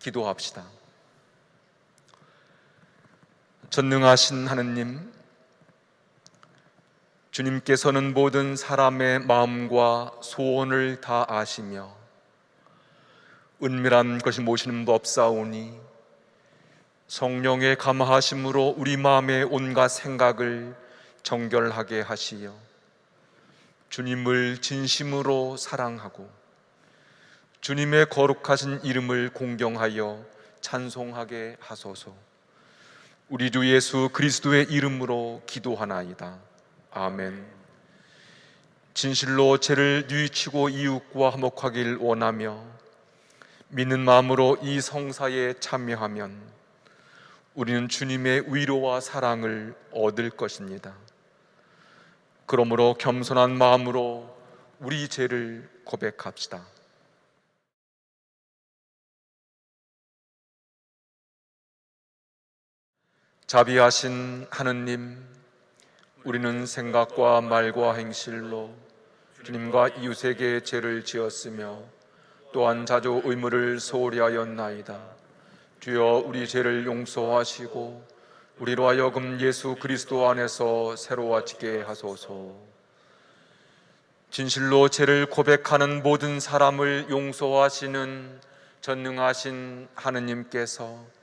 기도합시다. 전능하신 하느님, 주님께서는 모든 사람의 마음과 소원을 다 아시며 은밀한 것이 모시는 법 없사오니 성령의 감화하심으로 우리 마음의 온갖 생각을 정결하게 하시어 주님을 진심으로 사랑하고 주님의 거룩하신 이름을 공경하여 찬송하게 하소서. 우리 주 예수 그리스도의 이름으로 기도하나이다. 아멘. 진실로 죄를 뉘우치고 이웃과 화목하길 원하며 믿는 마음으로 이 성사에 참여하면 우리는 주님의 위로와 사랑을 얻을 것입니다. 그러므로 겸손한 마음으로 우리 죄를 고백합시다. 자비하신 하느님, 우리는 생각과 말과 행실로 주님과 이웃에게 죄를 지었으며 또한 자주 의무를 소홀히 하였나이다. 주여, 우리 죄를 용서하시고 우리로 하여금 예수 그리스도 안에서 새로워지게 하소서. 진실로 죄를 고백하는 모든 사람을 용서하시는 전능하신 하느님께서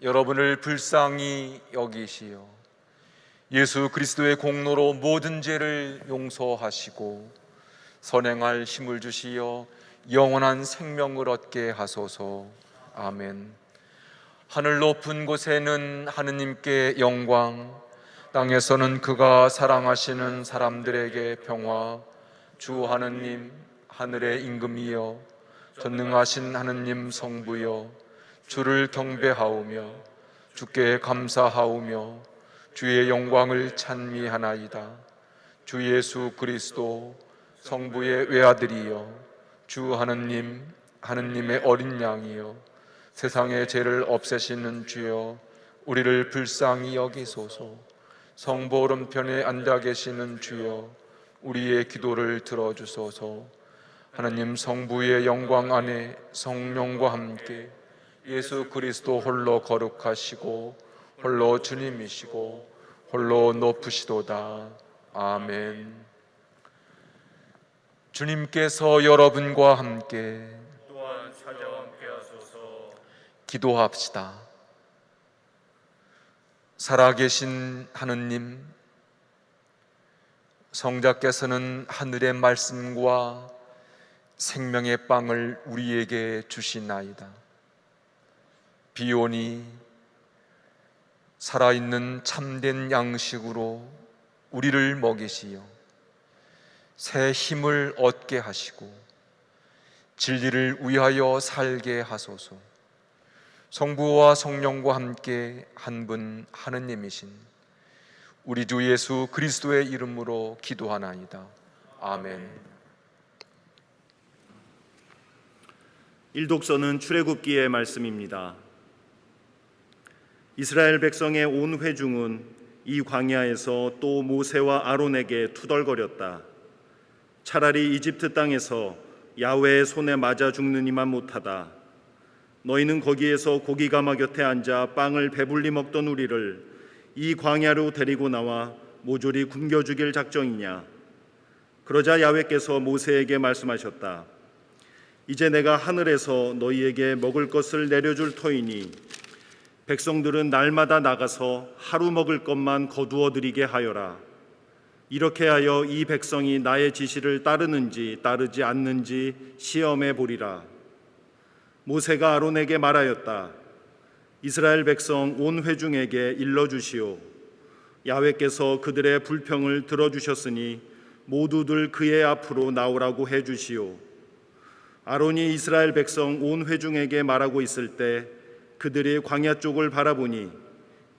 여러분을 불쌍히 여기시어 예수 그리스도의 공로로 모든 죄를 용서하시고 선행할 힘을 주시어 영원한 생명을 얻게 하소서. 아멘. 하늘 높은 곳에는 하느님께 영광, 땅에서는 그가 사랑하시는 사람들에게 평화. 주 하느님, 하늘의 임금이여, 전능하신 하느님 성부여, 주를 경배하오며 주께 감사하오며 주의 영광을 찬미하나이다. 주 예수 그리스도 성부의 외아들이여, 주 하느님, 하느님의 어린 양이여, 세상의 죄를 없애시는 주여, 우리를 불쌍히 여기소서. 성부 오른편에 앉아 계시는 주여, 우리의 기도를 들어주소서. 하느님 성부의 영광 안에 성령과 함께 예수 그리스도 홀로 거룩하시고 홀로 주님이시고 홀로 높으시도다. 아멘. 주님께서 여러분과 함께 또한 사자와 함께 하소서. 기도합시다. 살아계신 하느님, 성자께서는 하늘의 말씀과 생명의 빵을 우리에게 주시나이다. 비오니 살아있는 참된 양식으로 우리를 먹이시어 새 힘을 얻게 하시고 진리를 위하여 살게 하소서. 성부와 성령과 함께 한 분 하느님이신 우리 주 예수 그리스도의 이름으로 기도하나이다. 아멘. 일독서는 출애굽기의 말씀입니다. 이스라엘 백성의 온 회중은 이 광야에서 또 모세와 아론에게 투덜거렸다. 차라리 이집트 땅에서 야훼의 손에 맞아 죽느니만 못하다. 너희는 거기에서 고기가마 곁에 앉아 빵을 배불리 먹던 우리를 이 광야로 데리고 나와 모조리 굶겨 죽일 작정이냐? 그러자 야훼께서 모세에게 말씀하셨다. 이제 내가 하늘에서 너희에게 먹을 것을 내려줄 터이니 백성들은 날마다 나가서 하루 먹을 것만 거두어 드리게 하여라. 이렇게 하여 이 백성이 나의 지시를 따르는지 따르지 않는지 시험해 보리라. 모세가 아론에게 말하였다. 이스라엘 백성 온 회중에게 일러주시오. 야훼께서 그들의 불평을 들어주셨으니 모두들 그의 앞으로 나오라고 해주시오. 아론이 이스라엘 백성 온 회중에게 말하고 있을 때 그들이 광야 쪽을 바라보니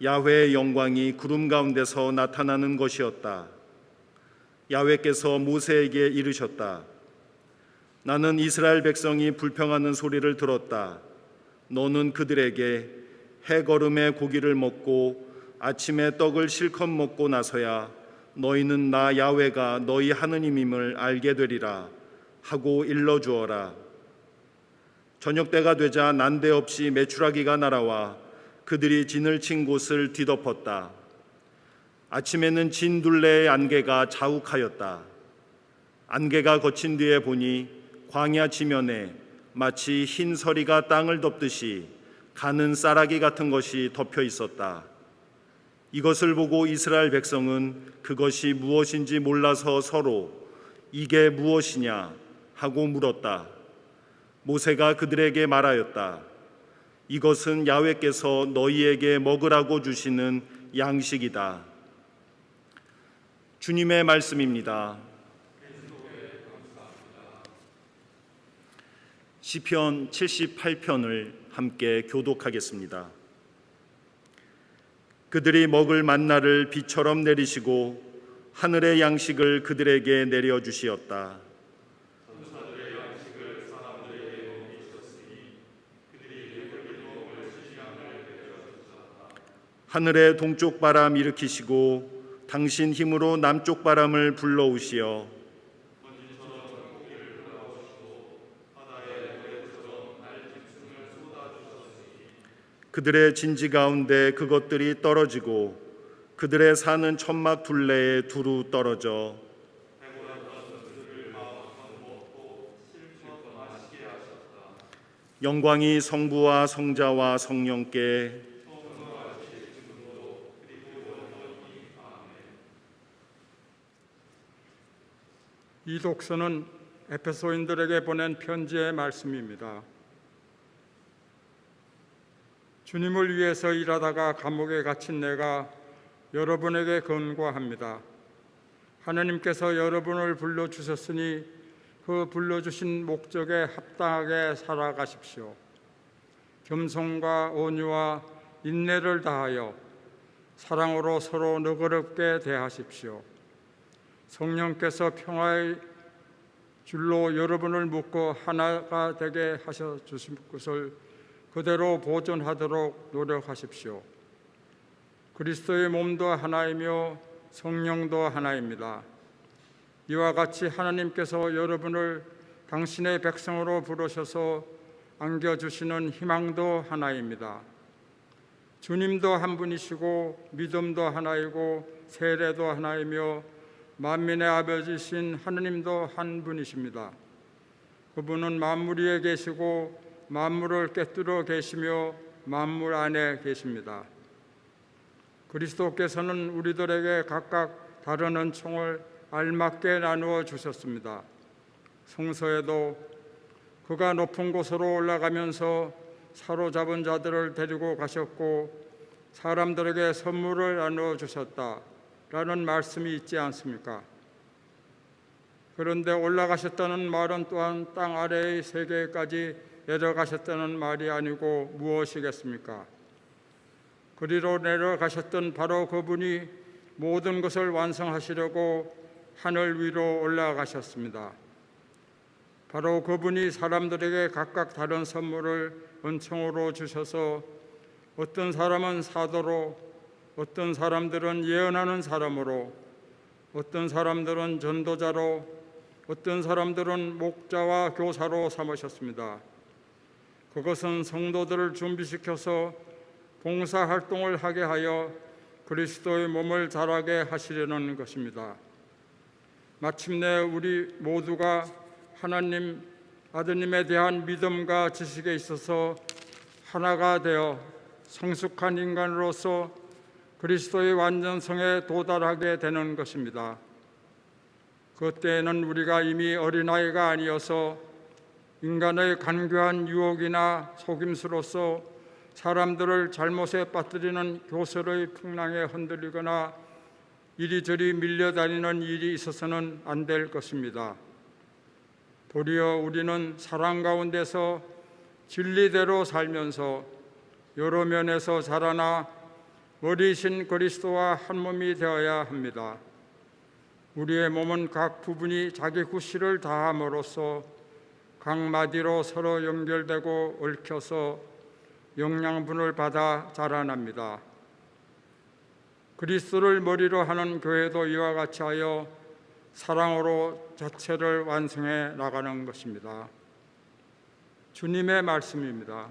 야훼의 영광이 구름 가운데서 나타나는 것이었다. 야훼께서 모세에게 이르셨다. 나는 이스라엘 백성이 불평하는 소리를 들었다. 너는 그들에게 해거름의 고기를 먹고 아침에 떡을 실컷 먹고 나서야 너희는 나 야훼가 너희 하느님임을 알게 되리라 하고 일러주어라. 저녁 때가 되자 난데없이 메추라기가 날아와 그들이 진을 친 곳을 뒤덮었다. 아침에는 진 둘레의 안개가 자욱하였다. 안개가 거친 뒤에 보니 광야 지면에 마치 흰 서리가 땅을 덮듯이 가는 쌀아기 같은 것이 덮여 있었다. 이것을 보고 이스라엘 백성은 그것이 무엇인지 몰라서 서로 이게 무엇이냐 하고 물었다. 모세가 그들에게 말하였다. 이것은 야훼께서 너희에게 먹으라고 주시는 양식이다. 주님의 말씀입니다. 시편 78편을 함께 교독하겠습니다. 그들이 먹을 만나를 비처럼 내리시고 하늘의 양식을 그들에게 내려주시었다. 하늘의 동쪽 바람 일으키시고 당신 힘으로 남쪽 바람을 불러오시어 그들의 진지 가운데 그것들이 떨어지고 그들의 사는 천막 둘레에 두루 떨어져 영광이 성부와 성자와 성령께 이 독서는 에베소인들에게 보낸 편지의 말씀입니다. 주님을 위해서 일하다가 감옥에 갇힌 내가 여러분에게 권고합니다. 하나님께서 여러분을 불러주셨으니 그 불러주신 목적에 합당하게 살아가십시오. 겸손과 온유와 인내를 다하여 사랑으로 서로 너그럽게 대하십시오. 성령께서 평화의 줄로 여러분을 묶고 하나가 되게 하셔 주신 것을 그대로 보존하도록 노력하십시오. 그리스도의 몸도 하나이며 성령도 하나입니다. 이와 같이 하나님께서 여러분을 당신의 백성으로 부르셔서 안겨주시는 희망도 하나입니다. 주님도 한 분이시고 믿음도 하나이고 세례도 하나이며 만민의 아버지신 하느님도 한 분이십니다. 그분은 만물 위에 계시고 만물을 꿰뚫어 계시며 만물 안에 계십니다. 그리스도께서는 우리들에게 각각 다른 은총을 알맞게 나누어 주셨습니다. 성서에도 그가 높은 곳으로 올라가면서 사로잡은 자들을 데리고 가셨고 사람들에게 선물을 나누어 주셨다 라는 말씀이 있지 않습니까? 그런데 올라가셨다는 말은 또한 땅 아래의 세계까지 내려가셨다는 말이 아니고 무엇이겠습니까? 그리로 내려가셨던 바로 그분이 모든 것을 완성하시려고 하늘 위로 올라가셨습니다. 바로 그분이 사람들에게 각각 다른 선물을 은총으로 주셔서 어떤 사람은 사도로, 어떤 사람들은 예언하는 사람으로, 어떤 사람들은 전도자로, 어떤 사람들은 목자와 교사로 삼으셨습니다. 그것은 성도들을 준비시켜서 봉사활동을 하게 하여 그리스도의 몸을 자라게 하시려는 것입니다. 마침내 우리 모두가 하나님 아드님에 대한 믿음과 지식에 있어서 하나가 되어 성숙한 인간으로서 그리스도의 완전성에 도달하게 되는 것입니다. 그때에는 우리가 이미 어린아이가 아니어서 인간의 간교한 유혹이나 속임수로서 사람들을 잘못에 빠뜨리는 교설의 풍랑에 흔들리거나 이리저리 밀려다니는 일이 있어서는 안 될 것입니다. 도리어 우리는 사랑 가운데서 진리대로 살면서 여러 면에서 자라나 머리이신 그리스도와 한 몸이 되어야 합니다. 우리의 몸은 각 부분이 자기 구실을 다함으로써 각 마디로 서로 연결되고 얽혀서 영양분을 받아 자라납니다. 그리스도를 머리로 하는 교회도 이와 같이 하여 사랑으로 자체를 완성해 나가는 것입니다. 주님의 말씀입니다.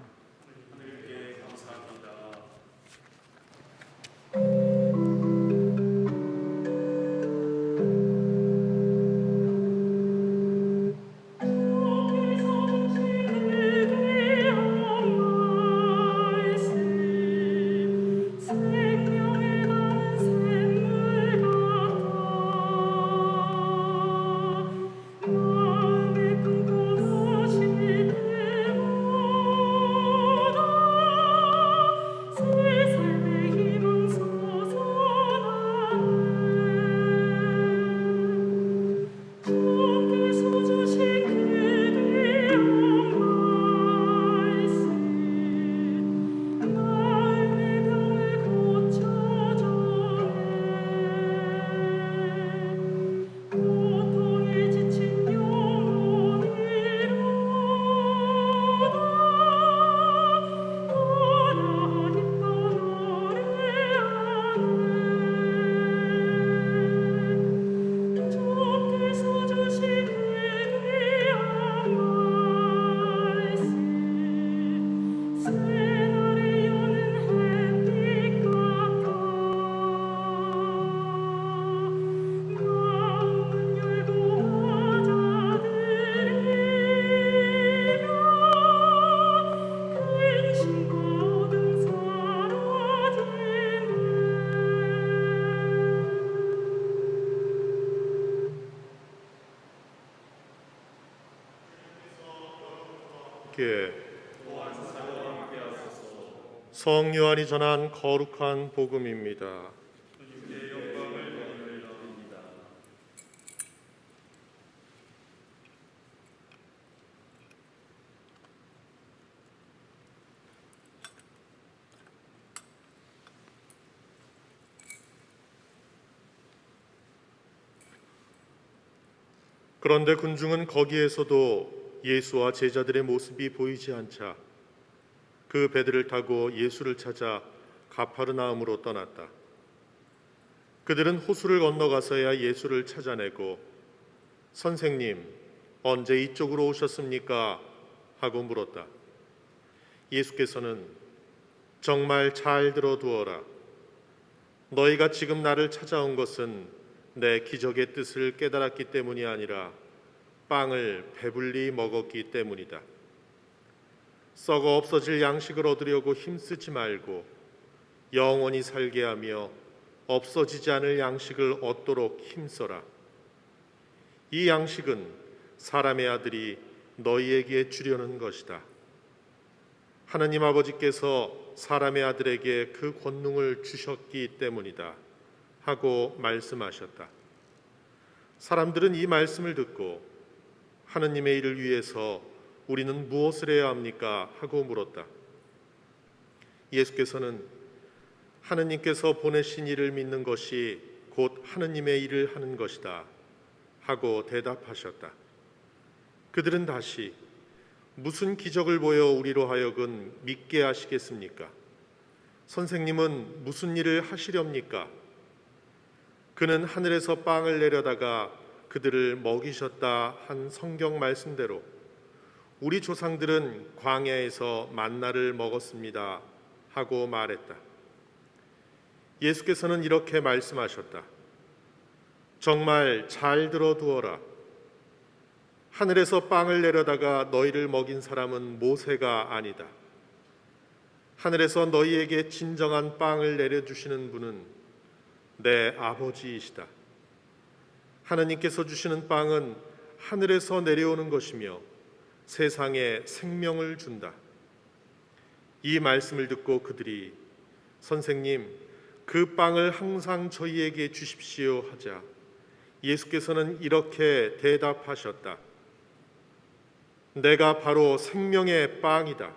성요한이 전한 거룩한 복음입니다. 그런데 군중은 거기에서도 예수와 제자들의 모습이 보이지 않자 그 배들을 타고 예수를 찾아 가파르나움으로 떠났다. 그들은 호수를 건너가서야 예수를 찾아내고 선생님, 언제 이쪽으로 오셨습니까? 하고 물었다. 예수께서는 정말 잘 들어두어라. 너희가 지금 나를 찾아온 것은 내 기적의 뜻을 깨달았기 때문이 아니라 빵을 배불리 먹었기 때문이다. 썩어 없어질 양식을 얻으려고 힘쓰지 말고 영원히 살게 하며 없어지지 않을 양식을 얻도록 힘써라. 이 양식은 사람의 아들이 너희에게 주려는 것이다. 하나님 아버지께서 사람의 아들에게 그 권능을 주셨기 때문이다 하고 말씀하셨다. 사람들은 이 말씀을 듣고 하느님의 일을 위해서 우리는 무엇을 해야 합니까? 하고 물었다. 예수께서는 하느님께서 보내신 이를 믿는 것이 곧 하느님의 일을 하는 것이다 하고 대답하셨다. 그들은 다시 무슨 기적을 보여 우리로 하여금 믿게 하시겠습니까? 선생님은 무슨 일을 하시렵니까? 그는 하늘에서 빵을 내려다가 그들을 먹이셨다 한 성경 말씀대로 우리 조상들은 광야에서 만나를 먹었습니다 하고 말했다. 예수께서는 이렇게 말씀하셨다. 정말 잘 들어두어라. 하늘에서 빵을 내려다가 너희를 먹인 사람은 모세가 아니다. 하늘에서 너희에게 진정한 빵을 내려주시는 분은 내 아버지이시다. 하나님께서 주시는 빵은 하늘에서 내려오는 것이며 세상에 생명을 준다. 이 말씀을 듣고 그들이 선생님, 그 빵을 항상 저희에게 주십시오 하자 예수께서는 이렇게 대답하셨다. 내가 바로 생명의 빵이다.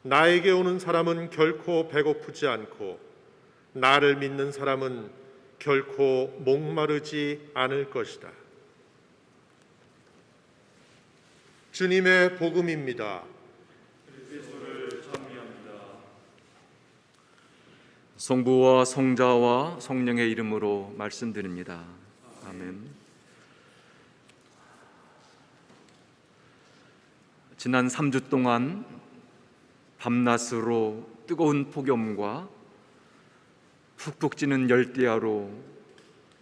나에게 오는 사람은 결코 배고프지 않고 나를 믿는 사람은 결코 목마르지 않을 것이다. 주님의 복음입니다. 성부와 성자와 성령의 이름으로 말씀드립니다. 아멘. 지난 3주 동안 밤낮으로 뜨거운 폭염과 푹푹 찌는 열대야로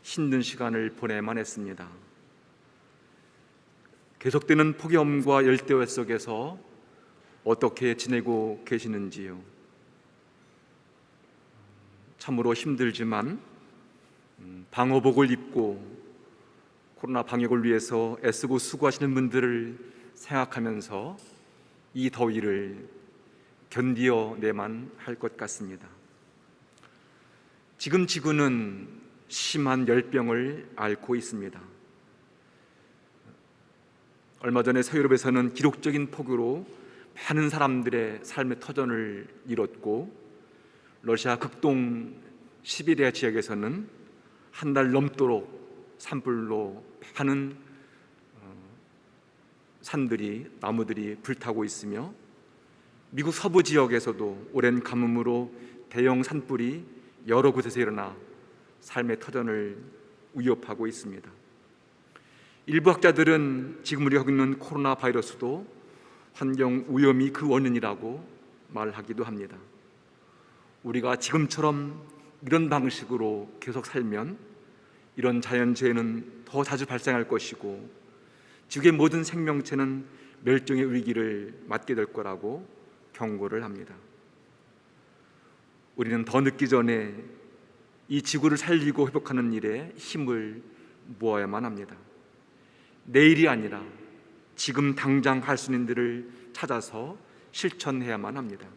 힘든 시간을 보내야만 했습니다. 계속되는 폭염과 열대야 속에서 어떻게 지내고 계시는지요? 참으로 힘들지만 방호복을 입고 코로나 방역을 위해서 애쓰고 수고하시는 분들을 생각하면서 이 더위를 견디어내만 할 것 같습니다. 지금 지구는 심한 열병을 앓고 있습니다. 얼마 전에 서유럽에서는 기록적인 폭우로 많은 사람들의 삶의 터전을 잃었고, 러시아 극동 시베리아 지역에서는 한 달 넘도록 산불로 많은 산들이, 나무들이 불타고 있으며, 미국 서부 지역에서도 오랜 가뭄으로 대형 산불이 여러 곳에서 일어나 삶의 터전을 위협하고 있습니다. 일부 학자들은 지금 우리가 하고 있는 코로나 바이러스도 환경 오염이 그 원인이라고 말하기도 합니다. 우리가 지금처럼 이런 방식으로 계속 살면 이런 자연재해는 더 자주 발생할 것이고, 지구의 모든 생명체는 멸종의 위기를 맞게 될 거라고 경고를 합니다. 우리는 더 늦기 전에 이 지구를 살리고 회복하는 일에 힘을 모아야만 합니다. 내일이 아니라 지금 당장 할 수 있는 일을 찾아서 실천해야만 합니다.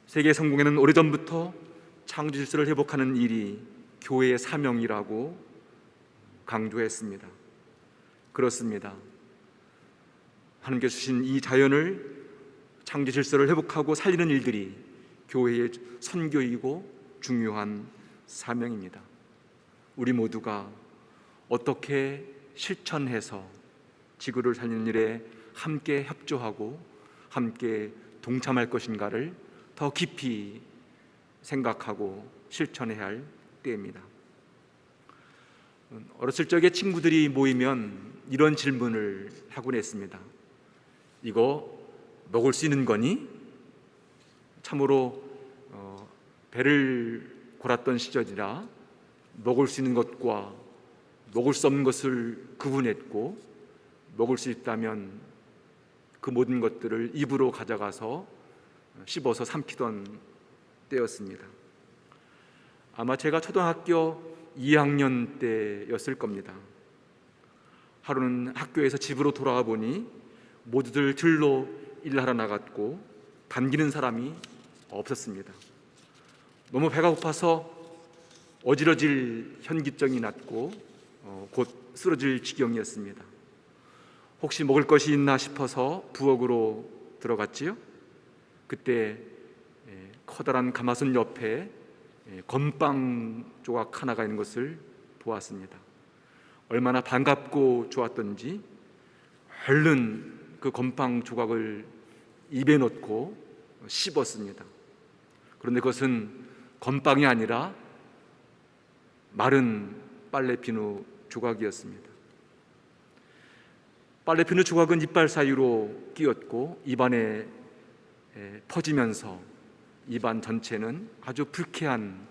세계 성공에는 오래전부터 창조 질서를 회복하는 일이 교회의 사명이라고 강조했습니다. 그렇습니다. 하나님께서 주신 이 자연을, 창조 질서를 회복하고 살리는 일들이 교회의 선교이고 중요한 사명입니다. 우리 모두가 어떻게 실천해서 지구를 살리는 일에 함께 협조하고 함께 동참할 것인가를 더 깊이 생각하고 실천해야 할 때입니다. 어렸을 적에 친구들이 모이면 이런 질문을 하곤 했습니다. 이거 먹을 수 있는 거니? 참으로 배를 골았던 시절이라 먹을 수 있는 것과 먹을 수 없는 것을 구분했고, 먹을 수 있다면 그 모든 것들을 입으로 가져가서 씹어서 삼키던 때였습니다. 아마 제가 초등학교 2학년 때였을 겁니다. 하루는 학교에서 집으로 돌아와 보니 모두들 들로 일하러 나갔고 반기는 사람이 없었습니다. 너무 배가 고파서 어지러질 현기증이 났고 곧 쓰러질 지경이었습니다. 혹시 먹을 것이 있나 싶어서 부엌으로 들어갔지요. 그때 커다란 가마솥 옆에 건빵 조각 하나가 있는 것을 보았습니다. 얼마나 반갑고 좋았던지 얼른 그 건빵 조각을 입에 넣고 씹었습니다. 그런데 그것은 건빵이 아니라 마른 빨래비누 조각이었습니다. 빨래비누 조각은 이빨 사이로 끼었고 입안에 퍼지면서 입안 전체는 아주 불쾌한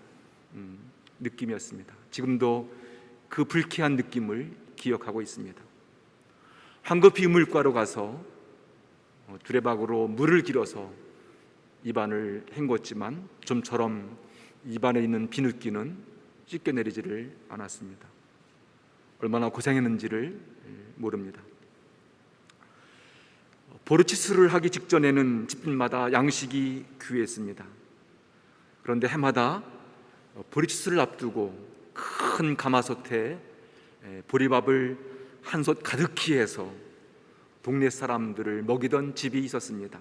느낌이었습니다. 지금도 그 불쾌한 느낌을 기억하고 있습니다. 황급히 우물가로 가서 두레박으로 물을 길어서 입안을 헹궜지만 좀처럼 입안에 있는 비누기는 씻겨내리지를 않았습니다. 얼마나 고생했는지를 모릅니다. 보르치스를 하기 직전에는 집집마다 양식이 귀했습니다. 그런데 해마다 보르치스를 앞두고 큰 가마솥에 보리밥을 한 솥 가득히 해서 동네 사람들을 먹이던 집이 있었습니다.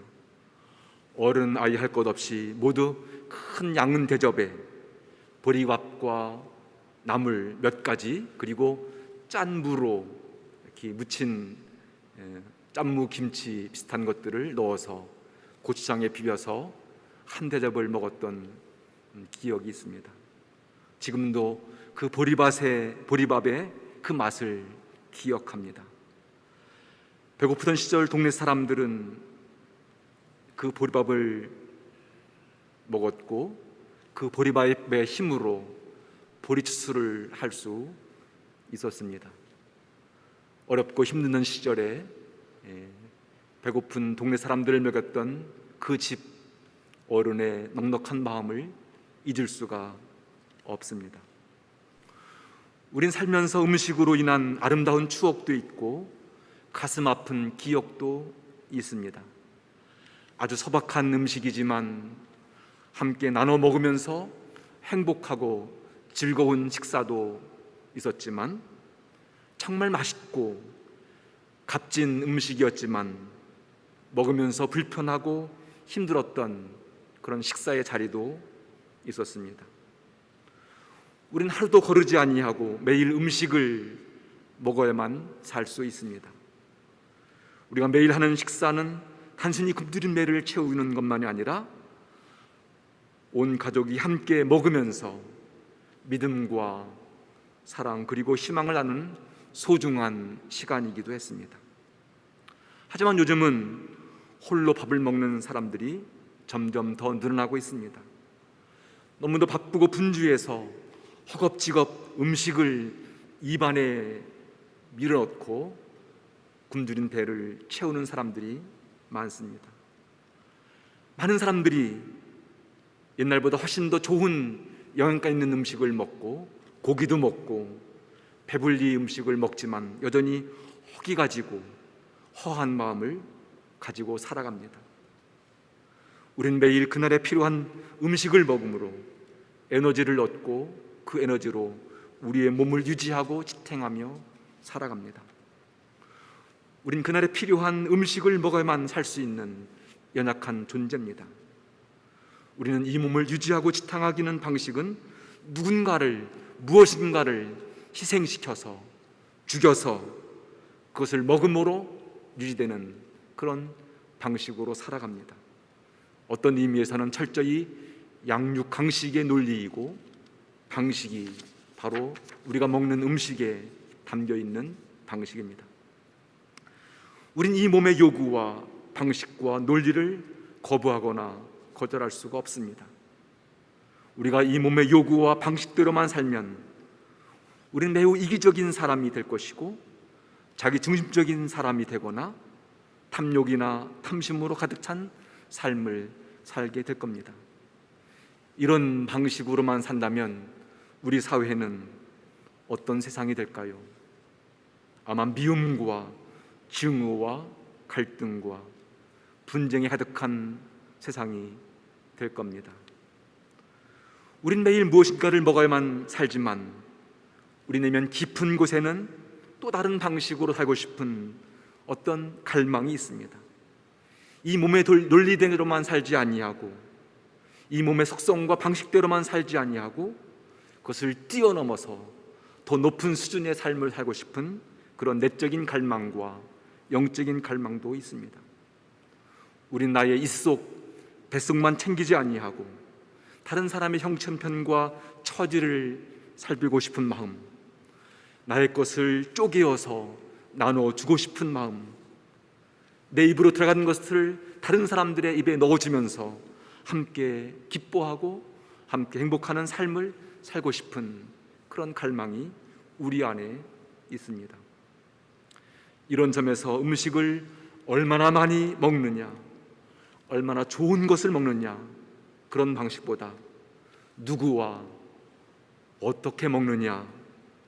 어른 아이 할 것 없이 모두 큰 양은 대접에 보리밥과 나물 몇 가지, 그리고 짠 무로 이렇게 무친 짠무 김치 비슷한 것들을 넣어서 고추장에 비벼서 한 대접을 먹었던 기억이 있습니다. 지금도 그 보리밥의 그 맛을 기억합니다. 배고프던 시절 동네 사람들은 그 보리밥을 먹었고 그 보리밥의 힘으로 보리추수를 할 수 있었습니다. 어렵고 힘든 시절에 배고픈 동네 사람들을 먹였던 그 집 어른의 넉넉한 마음을 잊을 수가 없습니다. 우린 살면서 음식으로 인한 아름다운 추억도 있고 가슴 아픈 기억도 있습니다. 아주 소박한 음식이지만 함께 나눠 먹으면서 행복하고 즐거운 식사도 있었지만, 정말 맛있고 값진 음식이었지만 먹으면서 불편하고 힘들었던 그런 식사의 자리도 있었습니다. 우린 하루도 거르지 아니하고 매일 음식을 먹어야만 살 수 있습니다. 우리가 매일 하는 식사는 단순히 굶주린 배를 채우는 것만이 아니라 온 가족이 함께 먹으면서 믿음과 사랑 그리고 희망을 나누는 소중한 시간이기도 했습니다. 하지만 요즘은 홀로 밥을 먹는 사람들이 점점 더 늘어나고 있습니다. 너무도 바쁘고 분주해서 허겁지겁 음식을 입안에 밀어넣고 굶주린 배를 채우는 사람들이 많습니다. 많은 사람들이 옛날보다 훨씬 더 좋은 영양가 있는 음식을 먹고 고기도 먹고 배불리 음식을 먹지만 여전히 허기 가지고 허한 마음을 가지고 살아갑니다. 우린 매일 그날에 필요한 음식을 먹음으로 에너지를 얻고 그 에너지로 우리의 몸을 유지하고 지탱하며 살아갑니다. 우린 그날에 필요한 음식을 먹어야만 살 수 있는 연약한 존재입니다. 우리는 이 몸을 유지하고 지탱하기는 방식은 무엇인가를 희생시켜서 죽여서 그것을 먹음으로 유지되는 그런 방식으로 살아갑니다. 어떤 의미에서는 철저히 양육강식의 논리이고 방식이 바로 우리가 먹는 음식에 담겨있는 방식입니다. 우린 이 몸의 요구와 방식과 논리를 거부하거나 거절할 수가 없습니다. 우리가 이 몸의 요구와 방식대로만 살면 우리는 매우 이기적인 사람이 될 것이고 자기 중심적인 사람이 되거나 탐욕이나 탐심으로 가득 찬 삶을 살게 될 겁니다. 이런 방식으로만 산다면 우리 사회는 어떤 세상이 될까요? 아마 미움과 증오와 갈등과 분쟁이 가득한 세상이 될 겁니다. 우린 매일 무엇인가를 먹어야만 살지만 우리 내면 깊은 곳에는 또 다른 방식으로 살고 싶은 어떤 갈망이 있습니다. 이 몸의 논리대로만 살지 아니하고 이 몸의 속성과 방식대로만 살지 아니하고 그것을 뛰어넘어서 더 높은 수준의 삶을 살고 싶은 그런 내적인 갈망과 영적인 갈망도 있습니다. 우린 나의 입속, 뱃속만 챙기지 아니하고 다른 사람의 형편과 처지를 살피고 싶은 마음, 나의 것을 쪼개어서 나눠주고 싶은 마음, 내 입으로 들어가는 것을 다른 사람들의 입에 넣어주면서 함께 기뻐하고 함께 행복하는 삶을 살고 싶은 그런 갈망이 우리 안에 있습니다. 이런 점에서 음식을 얼마나 많이 먹느냐, 얼마나 좋은 것을 먹느냐, 그런 방식보다 누구와 어떻게 먹느냐,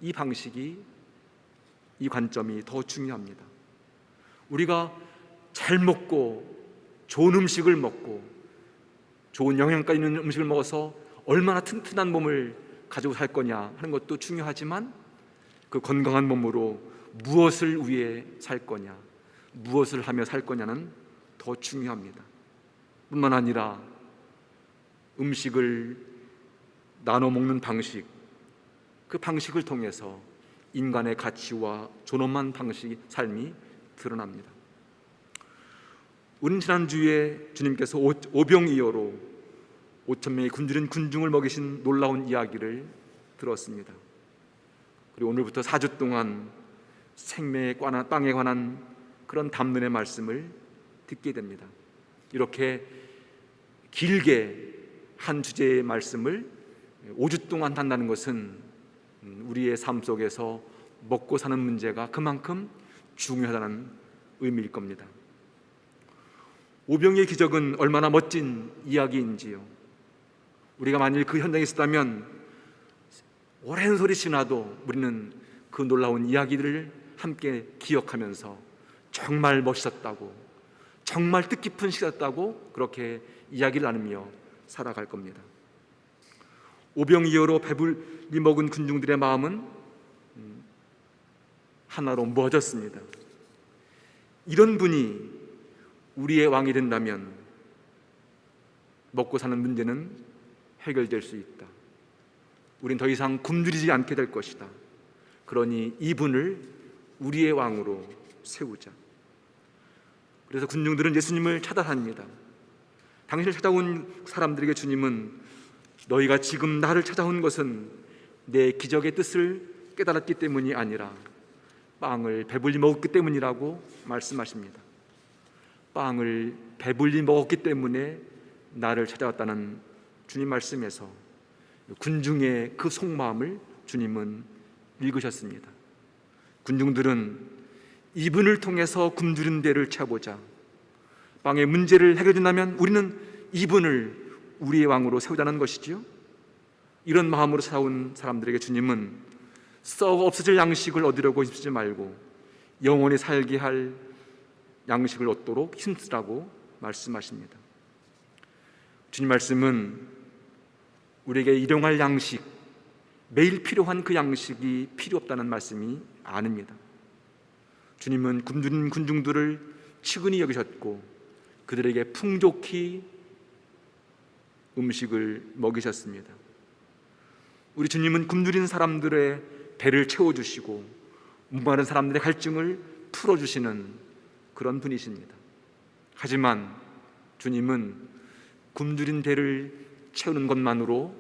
이 방식이, 이 관점이 더 중요합니다. 우리가 잘 먹고 좋은 음식을 먹고 좋은 영양가 있는 음식을 먹어서 얼마나 튼튼한 몸을 가지고 살 거냐 하는 것도 중요하지만 그 건강한 몸으로 무엇을 위해 살 거냐, 무엇을 하며 살 거냐는 더 중요합니다. 뿐만 아니라 음식을 나눠 먹는 방식, 그 방식을 통해서 인간의 가치와 존엄한 방식, 삶이 드러납니다. 우리는 지난주에 주님께서 오병이어로 5,000명의 굶주린 군중을 먹이신 놀라운 이야기를 들었습니다. 그리고 오늘부터 4주 동안 생명의 빵에 관한 그런 담론의 말씀을 듣게 됩니다. 이렇게 길게 한 주제의 말씀을 5주 동안 한다는 것은 우리의 삶 속에서 먹고 사는 문제가 그만큼 중요하다는 의미일 겁니다. 오병이의 기적은 얼마나 멋진 이야기인지요. 우리가 만일 그 현장에 있었다면 오랜 소리 지나도 우리는 그 놀라운 이야기들을 함께 기억하면서 정말 멋있었다고, 정말 뜻깊은 시였다고 그렇게 이야기를 나누며 살아갈 겁니다. 오병이어로 배불리 먹은 군중들의 마음은 하나로 모아졌습니다. 이런 분이 우리의 왕이 된다면 먹고 사는 문제는 해결될 수 있다. 우린 더 이상 굶주리지 않게 될 것이다. 그러니 이분을 우리의 왕으로 세우자. 그래서 군중들은 예수님을 찾아갑니다. 당신을 찾아온 사람들에게 주님은 너희가 지금 나를 찾아온 것은 내 기적의 뜻을 깨달았기 때문이 아니라 빵을 배불리 먹었기 때문이라고 말씀하십니다. 빵을 배불리 먹었기 때문에 나를 찾아왔다는 주님 말씀에서 군중의 그 속마음을 주님은 읽으셨습니다. 군중들은 이분을 통해서 굶주린 데를 채워보자, 빵의 문제를 해결된다면 우리는 이분을 우리의 왕으로 세우자는 것이지요. 이런 마음으로 살아온 사람들에게 주님은 썩어 없어질 양식을 얻으려고 힘쓰지 말고 영원히 살게 할 양식을 얻도록 힘쓰라고 말씀하십니다. 주님 말씀은 우리에게 일용할 양식, 매일 필요한 그 양식이 필요 없다는 말씀이 아닙니다. 주님은 굶주린 군중들을 치근히 여기셨고 그들에게 풍족히 음식을 먹이셨습니다. 우리 주님은 굶주린 사람들의 배를 채워주시고 목마른 사람들의 갈증을 풀어주시는 그런 분이십니다. 하지만 주님은 굶주린 배를 채우는 것만으로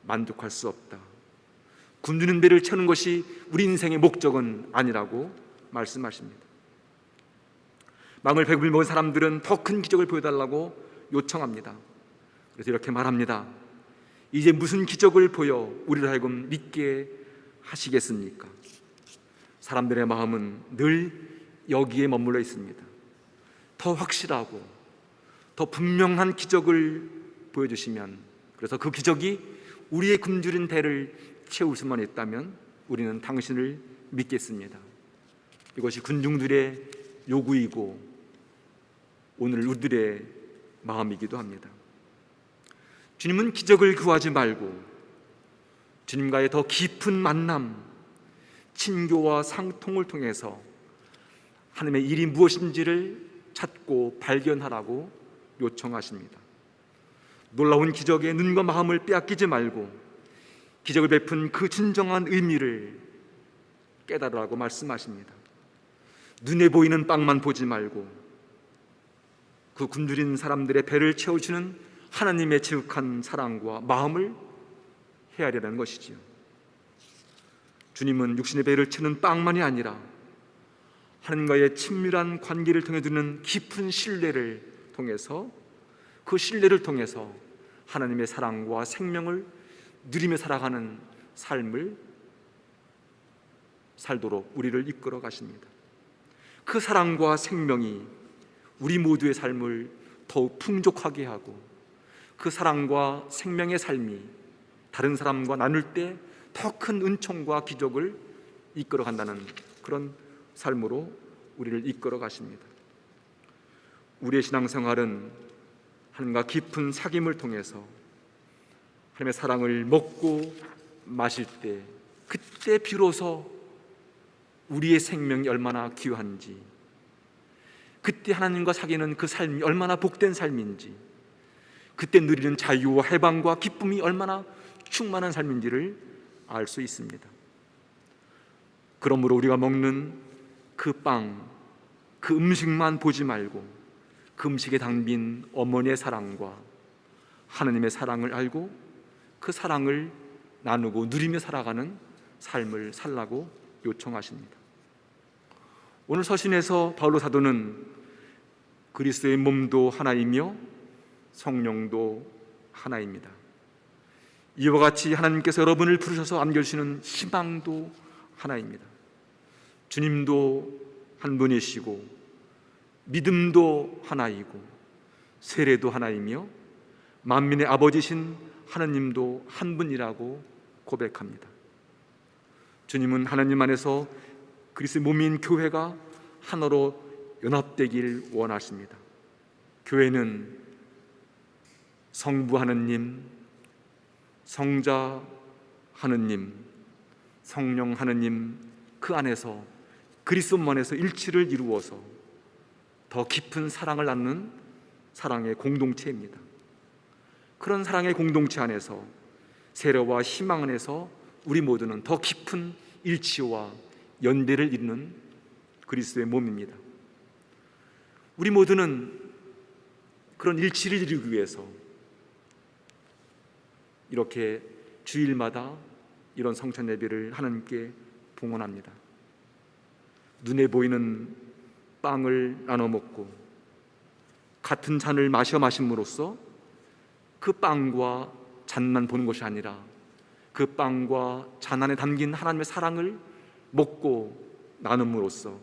만족할 수 없다. 굶주린 배를 채우는 것이 우리 인생의 목적은 아니라고 말씀하십니다. 빵을 배불리 먹은 사람들은 더 큰 기적을 보여달라고 요청합니다. 그래서 이렇게 말합니다. 이제 무슨 기적을 보여 우리를 하여금 믿게 하시겠습니까? 사람들의 마음은 늘 여기에 머물러 있습니다. 더 확실하고 더 분명한 기적을 보여주시면, 그래서 그 기적이 우리의 굶주린 배를 채울 수만 있다면 우리는 당신을 믿겠습니다. 이것이 군중들의 요구이고 오늘 우리들의 마음이기도 합니다. 주님은 기적을 구하지 말고 주님과의 더 깊은 만남, 친교와 상통을 통해서 하나님의 일이 무엇인지를 찾고 발견하라고 요청하십니다. 놀라운 기적에 눈과 마음을 빼앗기지 말고 기적을 베푼 그 진정한 의미를 깨달으라고 말씀하십니다. 눈에 보이는 빵만 보지 말고 그 굶주린 사람들의 배를 채워주는 하나님의 지극한 사랑과 마음을 헤아리라는 것이지요. 주님은 육신의 배를 채우는 빵만이 아니라 하나님과의 친밀한 관계를 통해 두는 깊은 신뢰를 통해서, 그 신뢰를 통해서 하나님의 사랑과 생명을 누리며 살아가는 삶을 살도록 우리를 이끌어 가십니다. 그 사랑과 생명이 우리 모두의 삶을 더욱 풍족하게 하고 그 사랑과 생명의 삶이 다른 사람과 나눌 때 더 큰 은총과 기적을 이끌어 간다는 그런 삶으로 우리를 이끌어 가십니다. 우리의 신앙생활은 하나님과 깊은 사귐을 통해서 하나님의 사랑을 먹고 마실 때, 그때 비로소 우리의 생명이 얼마나 귀한지, 그때 하나님과 사귀는 그 삶이 얼마나 복된 삶인지, 그때 누리는 자유와 해방과 기쁨이 얼마나 충만한 삶인지를 알 수 있습니다. 그러므로 우리가 먹는 그 빵, 그 음식만 보지 말고 그 음식에 담긴 어머니의 사랑과 하나님의 사랑을 알고 그 사랑을 나누고 누리며 살아가는 삶을 살라고 요청하십니다. 오늘 서신에서 바울로 사도는 그리스도의 몸도 하나이며 성령도 하나입니다. 이와 같이 하나님께서 여러분을 부르셔서 안겨주시는 희망도 하나입니다. 주님도 한 분이시고 믿음도 하나이고 세례도 하나이며 만민의 아버지신 하나님도 한 분이라고 고백합니다. 주님은 하나님 안에서 그리스도의 몸인 교회가 하나로 연합되길 원하십니다. 교회는 성부 하느님, 성자 하느님, 성령 하느님 그 안에서 그리스도 안에서 일치를 이루어서 더 깊은 사랑을 나누는 사랑의 공동체입니다. 그런 사랑의 공동체 안에서 세례와 희망 안에서 우리 모두는 더 깊은 일치와 연대를 이루는 그리스도의 몸입니다. 우리 모두는 그런 일치를 이루기 위해서 이렇게 주일마다 이런 성찬 예배를 하나님께 봉헌합니다. 눈에 보이는 빵을 나눠 먹고 같은 잔을 마심으로써 그 빵과 잔만 보는 것이 아니라 그 빵과 잔 안에 담긴 하나님의 사랑을 먹고 나눔으로써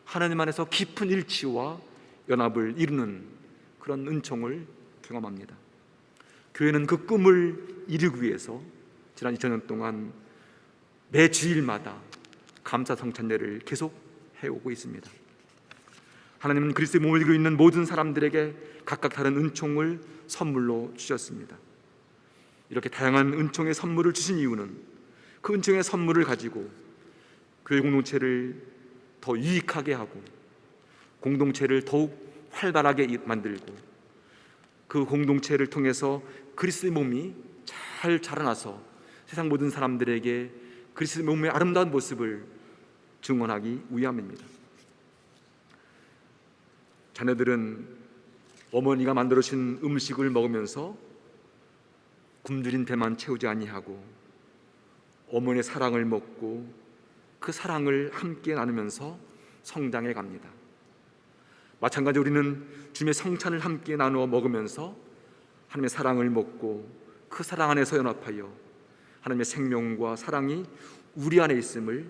하나님 안에서 깊은 일치와 연합을 이루는 그런 은총을 경험합니다. 교회는 그 꿈을 이루기 위해서 지난 2000년 동안 매 주일마다 감사 성찬례를 계속 해오고 있습니다. 하나님은 그리스도의 몸을 이루고 있는 모든 사람들에게 각각 다른 은총을 선물로 주셨습니다. 이렇게 다양한 은총의 선물을 주신 이유는 그 은총의 선물을 가지고 교회 공동체를 더 유익하게 하고 공동체를 더욱 활발하게 만들고 그 공동체를 통해서 그리스도의 몸이 잘 자라나서 세상 모든 사람들에게 그리스도의 몸의 아름다운 모습을 증언하기 위함입니다. 자녀들은 어머니가 만들어주신 음식을 먹으면서 굶주린 배만 채우지 아니하고 어머니의 사랑을 먹고 그 사랑을 함께 나누면서 성장해 갑니다. 마찬가지로 우리는 주님의 성찬을 함께 나누어 먹으면서 하나님의 사랑을 먹고 그 사랑 안에서 연합하여 하나님의 생명과 사랑이 우리 안에 있음을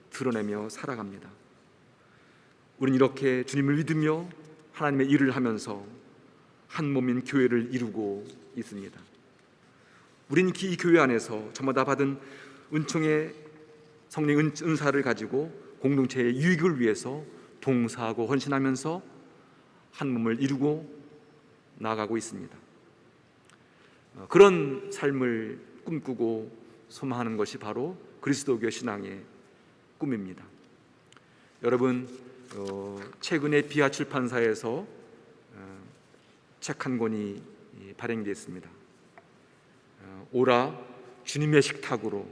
드러내며 살아갑니다. 우리는 이렇게 주님을 믿으며 하나님의 일을 하면서 한 몸인 교회를 이루고 있습니다. 우리는 이 교회 안에서 저마다 받은 은총의 성령 은사를 가지고 공동체의 유익을 위해서 봉사하고 헌신하면서 한 몸을 이루고 나아가고 있습니다. 그런 삶을 꿈꾸고 소망하는 것이 바로 그리스도교 신앙의 꿈입니다. 여러분, 최근에 비아 출판사에서 책 한 권이 발행되었습니다. 오라 주님의 식탁으로.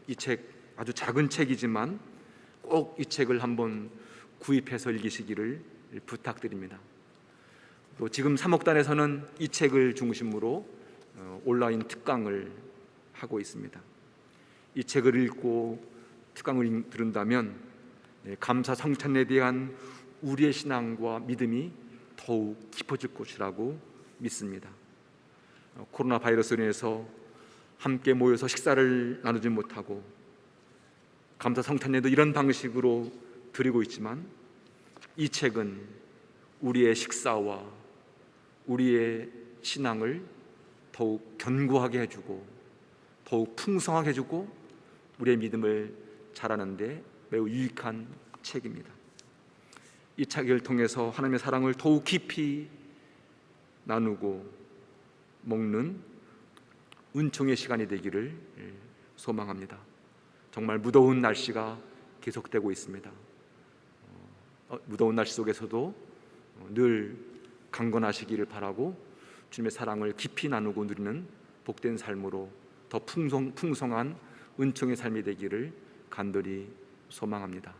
이 책 아주 작은 책이지만 꼭 이 책을 한번 구입해서 읽으시기를 부탁드립니다. 또 지금 사목단에서는 이 책을 중심으로 온라인 특강을 하고 있습니다. 이 책을 읽고 특강을 들은다면 감사 성찬에 대한 우리의 신앙과 믿음이 더욱 깊어질 것이라고 믿습니다. 코로나 바이러스로 인해서 함께 모여서 식사를 나누지 못하고 감사 성찬례도 이런 방식으로 드리고 있지만 이 책은 우리의 식사와 우리의 신앙을 더욱 견고하게 해주고 더욱 풍성하게 해주고 우리의 믿음을 자라는 데 매우 유익한 책입니다. 이 책을 통해서 하나님의 사랑을 더욱 깊이 나누고 먹는 은총의 시간이 되기를 소망합니다. 정말 무더운 날씨가 계속되고 있습니다. 무더운 날씨 속에서도 늘 강건하시기를 바라고 주님의 사랑을 깊이 나누고 누리는 복된 삶으로 더 풍성한 은총의 삶이 되기를 간절히 소망합니다.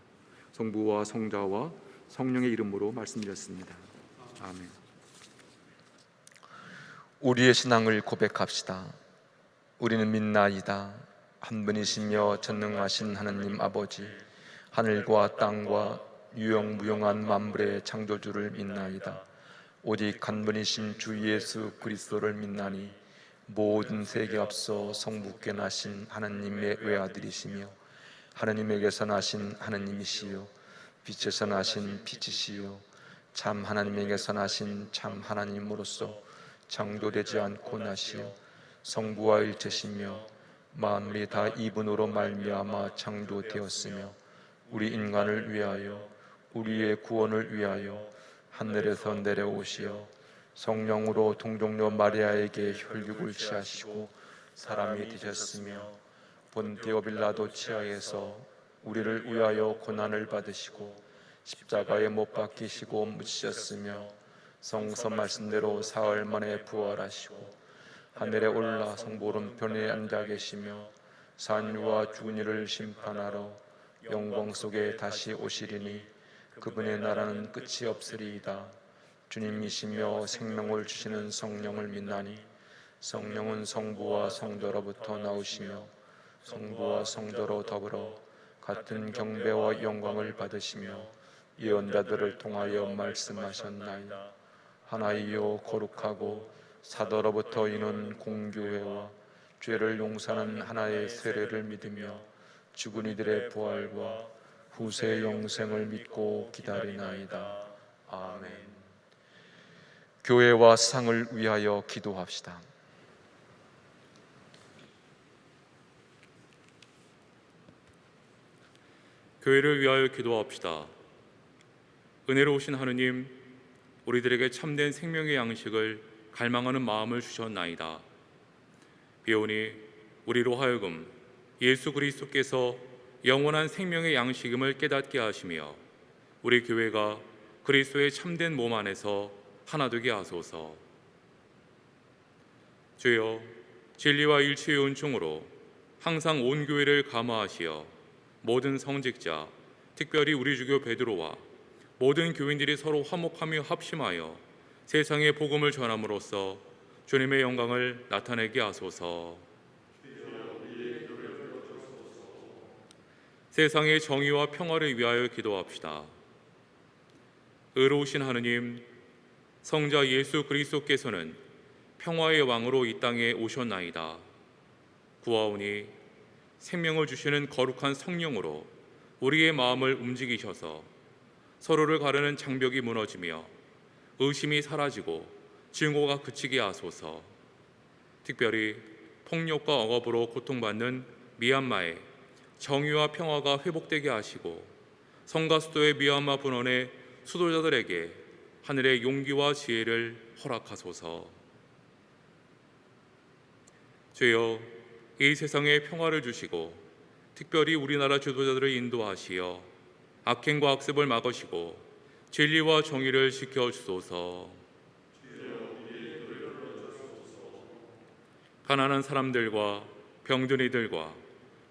성부와 성자와 성령의 이름으로 말씀드렸습니다. 아멘. 우리의 신앙을 고백합시다. 우리는 믿나이다. 한 분이시며 전능하신 하나님 아버지, 하늘과 땅과 유영무용한 만물의 창조주를 믿나이다. 오직 한 분이신 주 예수 그리스도를 믿나니 모든 세계 앞서 성부께 나신 하나님의 외아들이시며 하나님에게서 나신 하나님이시요 빛에서 나신 빛이시요 참 하나님에게서 나신 참 하나님으로서 창조되지 않고 나시요 성부와 일체시며 만물이 다 이분으로 말미암아 창조되었으며 우리 인간을 위하여 우리의 구원을 위하여 하늘에서 내려오시어 성령으로 동정녀 마리아에게 혈육을 취하시고 사람이 되셨으며 본디오 빌라도 치하에서 우리를 위하여 고난을 받으시고 십자가에 못 박히시고 묻히셨으며 성서 말씀대로 사흘 만에 부활하시고 하늘에 올라 성부 오른편에 앉아 계시며 산 이와 죽은 이를 심판하러 영광 속에 다시 오시리니 그분의 나라는 끝이 없으리이다. 주님이시며 생명을 주시는 성령을 믿나니 성령은 성부와 성도로부터 나오시며 성부와 성도로 더불어 같은 경배와 영광을 받으시며 예언자들을 통하여 말씀하셨나이다. 하나이요 거룩하고 사도로부터 이는 공교회와 죄를 용서하는 하나의 세례를 믿으며 죽은 이들의 부활과 후세 영생을 믿고 기다리나이다. 아멘. 교회와 세상을 위하여 기도합시다. 교회를 위하여 기도합시다. 은혜로우신 하느님, 우리들에게 참된 생명의 양식을 갈망하는 마음을 주셨나이다. 비오니 우리로 하여금 예수 그리스도께서 영원한 생명의 양식임을 깨닫게 하시며 우리 교회가 그리스도의 참된 몸 안에서 하나 되게 하소서. 주여, 진리와 일치의 은총으로 항상 온 교회를 감화하시어 모든 성직자, 특별히 우리 주교 베드로와 모든 교인들이 서로 화목하며 합심하여 세상의 복음을 전함으로써 주님의 영광을 나타내게 하소서. 세상의 정의와 평화를 위하여 기도합시다. 의로우신 하느님, 성자 예수 그리스도께서는 평화의 왕으로 이 땅에 오셨나이다. 구하오니 생명을 주시는 거룩한 성령으로 우리의 마음을 움직이셔서 서로를 가르는 장벽이 무너지며 의심이 사라지고 증오가 그치게 하소서. 특별히 폭력과 억압으로 고통받는 미얀마에 정의와 평화가 회복되게 하시고 성과 수도의 미얀마 분원의 수도자들에게 하늘의 용기와 지혜를 허락하소서. 주여, 이 세상에 평화를 주시고 특별히 우리나라 지도자들을 인도하시어 악행과 악습을 막으시고 진리와 정의를 지켜주소서. 가난한 사람들과 병든 이들과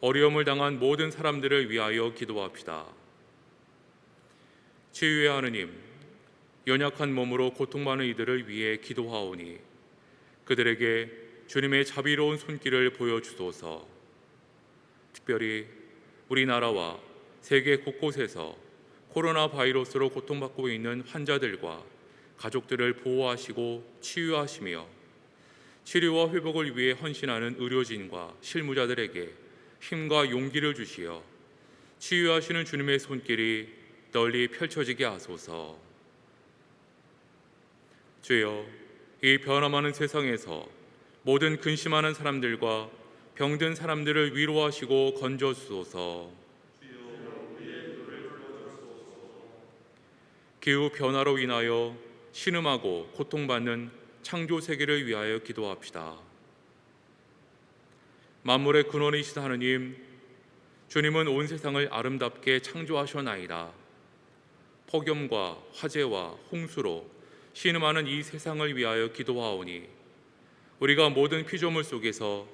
어려움을 당한 모든 사람들을 위하여 기도합시다. 치유의 하느님, 연약한 몸으로 고통받는 이들을 위해 기도하오니 그들에게 주님의 자비로운 손길을 보여주소서. 특별히 우리나라와 세계 곳곳에서 코로나 바이러스로 고통받고 있는 환자들과 가족들을 보호하시고 치유하시며 치료와 회복을 위해 헌신하는 의료진과 실무자들에게 힘과 용기를 주시어 치유하시는 주님의 손길이 널리 펼쳐지게 하소서. 주여, 이 변화많은 세상에서 모든 근심하는 사람들과 병든 사람들을 위로하시고 건져주소서. 기후 변화로 인하여 신음하고 고통받는 창조 세계를 위하여 기도합시다. 만물의 근원이신 하느님, 주님은 온 세상을 아름답게 창조하셨나이다. 폭염과 화재와 홍수로 신음하는 이 세상을 위하여 기도하오니 우리가 모든 피조물 속에서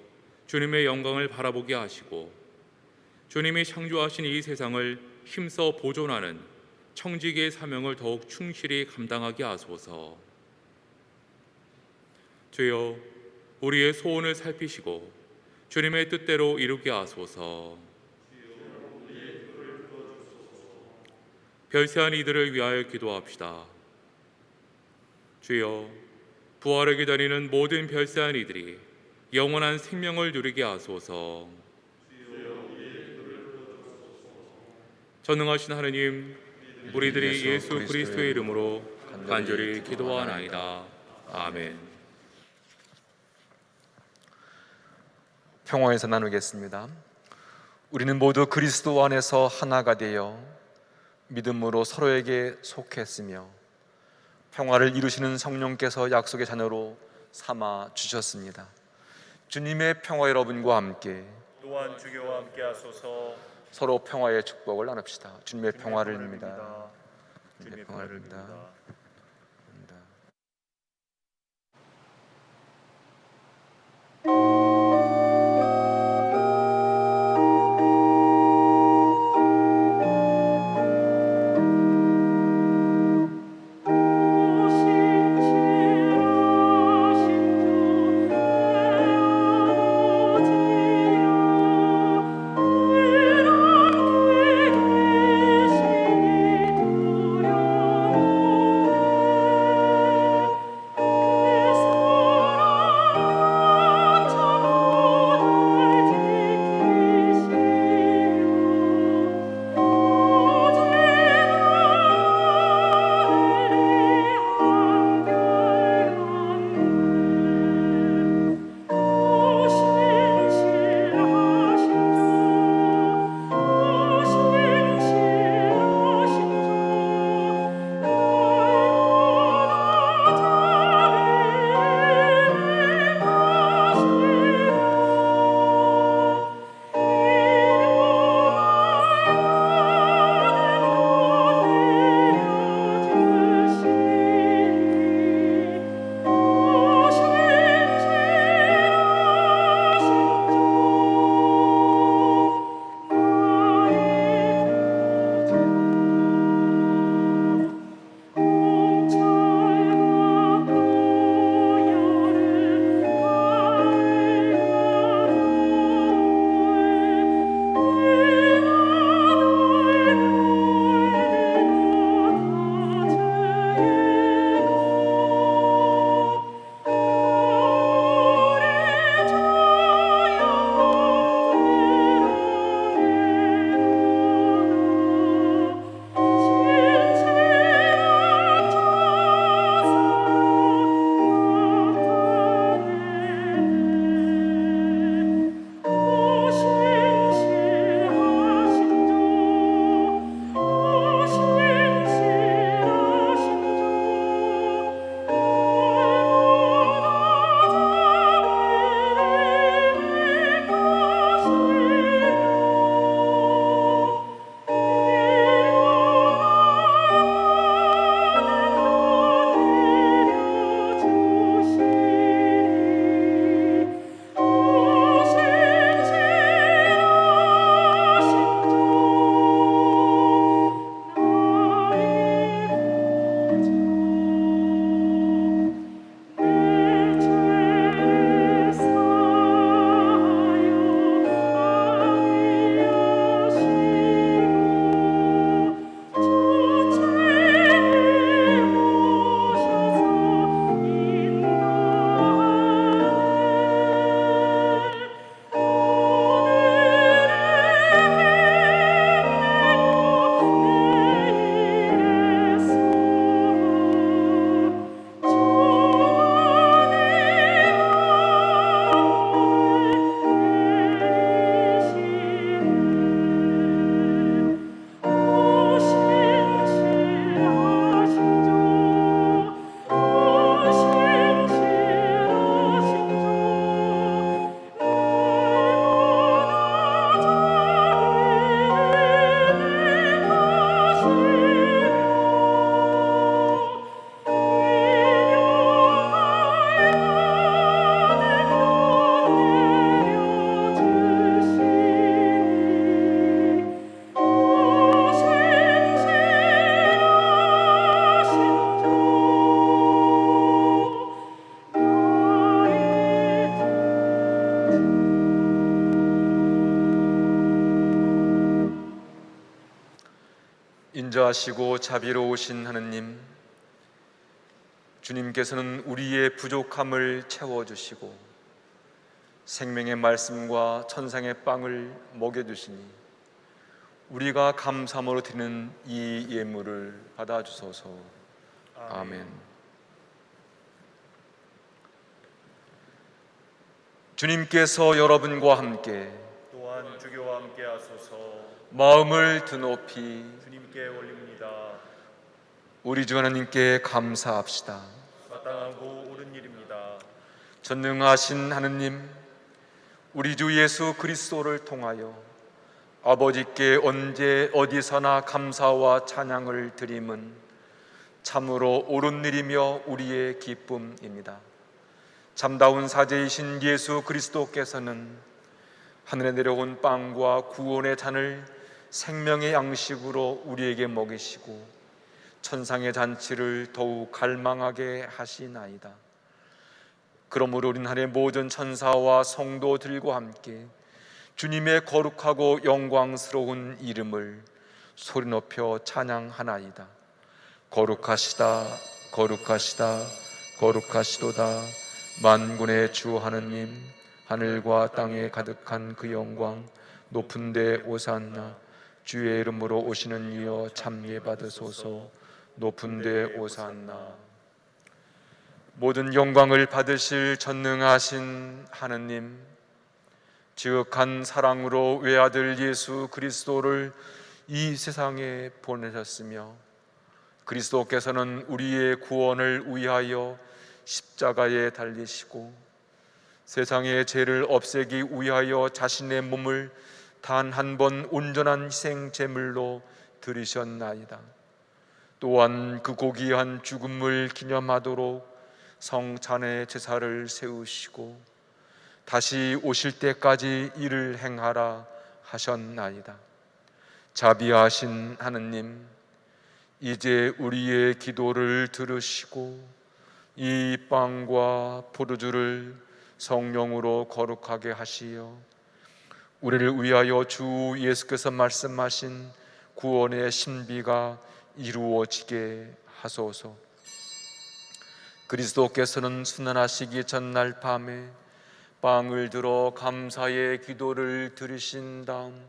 주님의 영광을 바라보게 하시고 주님이 창조하신 이 세상을 힘써 보존하는 청지기의 사명을 더욱 충실히 감당하게 하소서. 주여, 우리의 소원을 살피시고 주님의 뜻대로 이루게 하소서. 별세한 이들을 위하여 기도합시다. 주여, 부활을 기다리는 모든 별세한 이들이 영원한 생명을 누리게 하소서. 전능하신 하느님, 우리들이 예수 그리스도의 이름으로 간절히 기도하나이다. 아멘. 평화에서 나누겠습니다. 우리는 모두 그리스도 안에서 하나가 되어 믿음으로 서로에게 속했으며 평화를 이루시는 성령께서 약속의 자녀로 삼아 주셨습니다. 주님의 평화 여러분과 함께 또한 주교와 함께 하소서. 서로 평화의 축복을 나눕시다. 주님의 평화를 빕니다. 주님의 평화를 빕니다. 주 인자하시고 자비로우신 하느님, 주님께서는 우리의 부족함을 채워주시고 생명의 말씀과 천상의 빵을 먹여주시니 우리가 감사함으로 드리는 이 예물을 받아주소서. 아멘. 주님께서 여러분과 함께 또한 주교와 함께 하소서. 마음을 드높이 주님께 올립니다. 우리 주 하나님께 감사합시다. 마땅하고 옳은 일입니다. 전능하신 하느님, 우리 주 예수 그리스도를 통하여 아버지께 언제 어디서나 감사와 찬양을 드림은 참으로 옳은 일이며 우리의 기쁨입니다. 참다운 사제이신 예수 그리스도께서는 하늘에 내려온 빵과 구원의 잔을 생명의 양식으로 우리에게 먹이시고 천상의 잔치를 더욱 갈망하게 하시나이다. 그러므로 우리는 하늘의 모든 천사와 성도들과 함께 주님의 거룩하고 영광스러운 이름을 소리 높여 찬양하나이다. 거룩하시다, 거룩하시다, 거룩하시도다. 만군의 주 하느님, 하늘과 땅에 가득한 그 영광, 높은 데 오산나. 주의 이름으로 오시는 이여 참예 받으소서. 높은 데 오산나. 모든 영광을 받으실 전능하신 하느님, 지극한 사랑으로 외아들 예수 그리스도를 이 세상에 보내셨으며 그리스도께서는 우리의 구원을 위하여 십자가에 달리시고 세상의 죄를 없애기 위하여 자신의 몸을 단 한 번 온전한 희생 제물로 드리셨나이다. 또한 그 고귀한 죽음을 기념하도록 성찬의 제사를 세우시고 다시 오실 때까지 이를 행하라 하셨나이다. 자비하신 하느님, 이제 우리의 기도를 들으시고 이 빵과 포도주를 성령으로 거룩하게 하시어 우리를 위하여 주 예수께서 말씀하신 구원의 신비가 이루어지게 하소서. 그리스도께서는 순환하시기 전날 밤에 빵을 들어 감사의 기도를 드리신 다음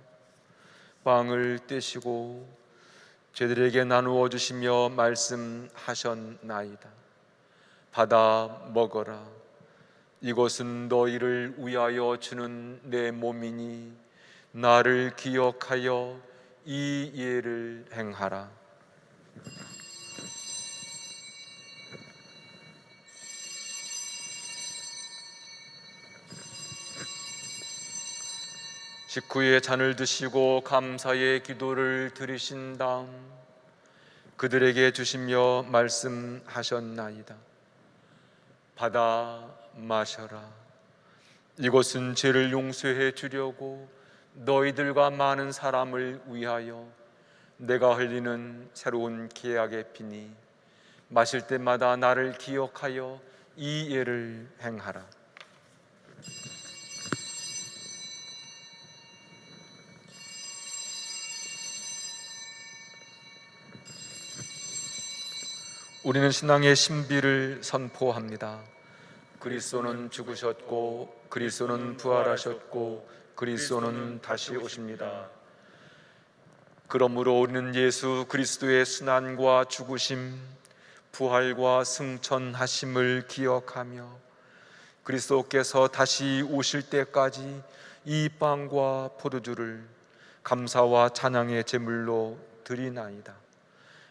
빵을 떼시고 저희들에게 나누어 주시며 말씀하셨나이다. 받아 먹어라. 이것은 너희를 위하여 주는 내 몸이니 나를 기억하여 이 예를 행하라. 식후에 잔을 드시고 감사의 기도를 드리신 다음 그들에게 주시며 말씀하셨나이다. 받아 마셔라. 이것은 죄를 용서해 주려고 너희들과 많은 사람을 위하여 내가 흘리는 새로운 계약의 피니 마실 때마다 나를 기억하여 이 예를 행하라. 우리는 신앙의 신비를 선포합니다. 그리스도는 죽으셨고 그리스도는 부활하셨고 그리스도는 다시 오십니다. 그러므로 우리는 예수 그리스도의 순환과 죽으심, 부활과 승천하심을 기억하며 그리스도께서 다시 오실 때까지 이 빵과 포도주를 감사와 찬양의 제물로 드리나이다.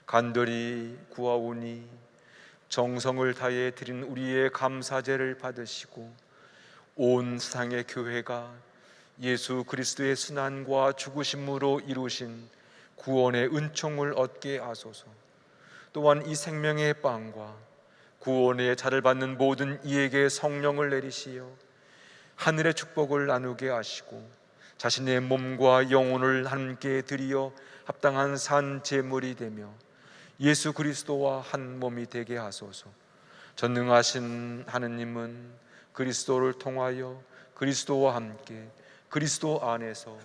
간절히 구하오니 정성을 다해 드린 우리의 감사제를 받으시고 온 세상의 교회가 예수 그리스도의 순환과 죽으심으로 이루신 구원의 은총을 얻게 하소서. 또한 이 생명의 빵과 구원의 자를 받는 모든 이에게 성령을 내리시어 하늘의 축복을 나누게 하시고 자신의 몸과 영혼을 함께 드리어 합당한 산 제물이 되며 예수 그리스도와 한 몸이 되게 하소서. 전능하신 하느님은 그리스도를 통하여 그리스도와 함께 그리스도 안에서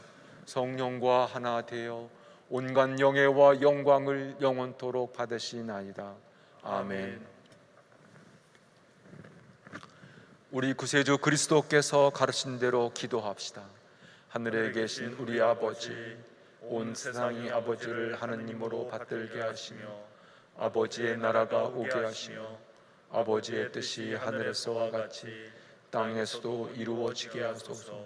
성령과 하나 되어 온갖 영예와 영광을 영원토록 받으시나이다. 아멘. 우리 구세주 그리스도께서 가르친 대로 기도합시다. 하늘에 계신 우리 아버지, 온 세상이 아버지를 하느님으로 받들게 하시며 아버지의 나라가 오게 하시며 아버지의 뜻이 하늘에서와 같이 땅에서도 이루어지게 하소서.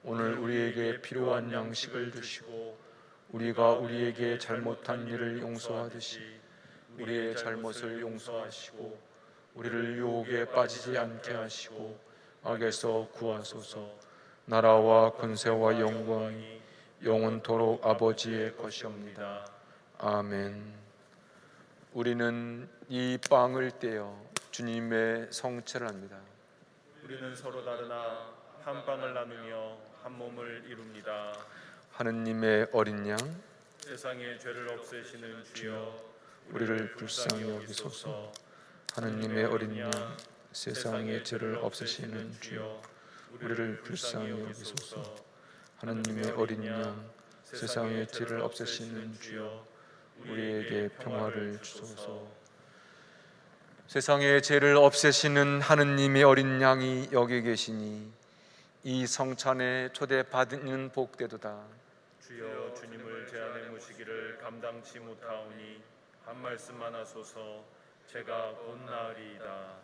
오늘 우리에게 필요한 양식을 주시고 우리가 우리에게 잘못한 일을 용서하듯이 우리의 잘못을 용서하시고 우리를 유혹에 빠지지 않게 하시고 악에서 구하소서. 나라와 권세와 영광이 영원토록 아버지의 것이옵니다. 아멘. 우리는 이 빵을 떼어 주님의 성체를 합니다. 우리는 서로 다르나 한 빵을 나누며 한 몸을 이룹니다. 하느님의 어린 양, 세상의 죄를 없애시는 주여, 우리를 불쌍히 여기소서. 하느님의 어린 양, 세상의 죄를 없애시는 주여, 우리를 불쌍히 여기소서. 하느님의 어린 양, 세상의 죄를 없애시는 주여, 우리에게 평화를 주소서. 세상의 죄를 없애시는 하느님의 어린 양이 여기 계시니 이 성찬에 초대받는 복되도다. 주여, 주님을 제 안에 모시기를 감당치 못하오니 한 말씀만 하소서. 제가 곧 나으리이다.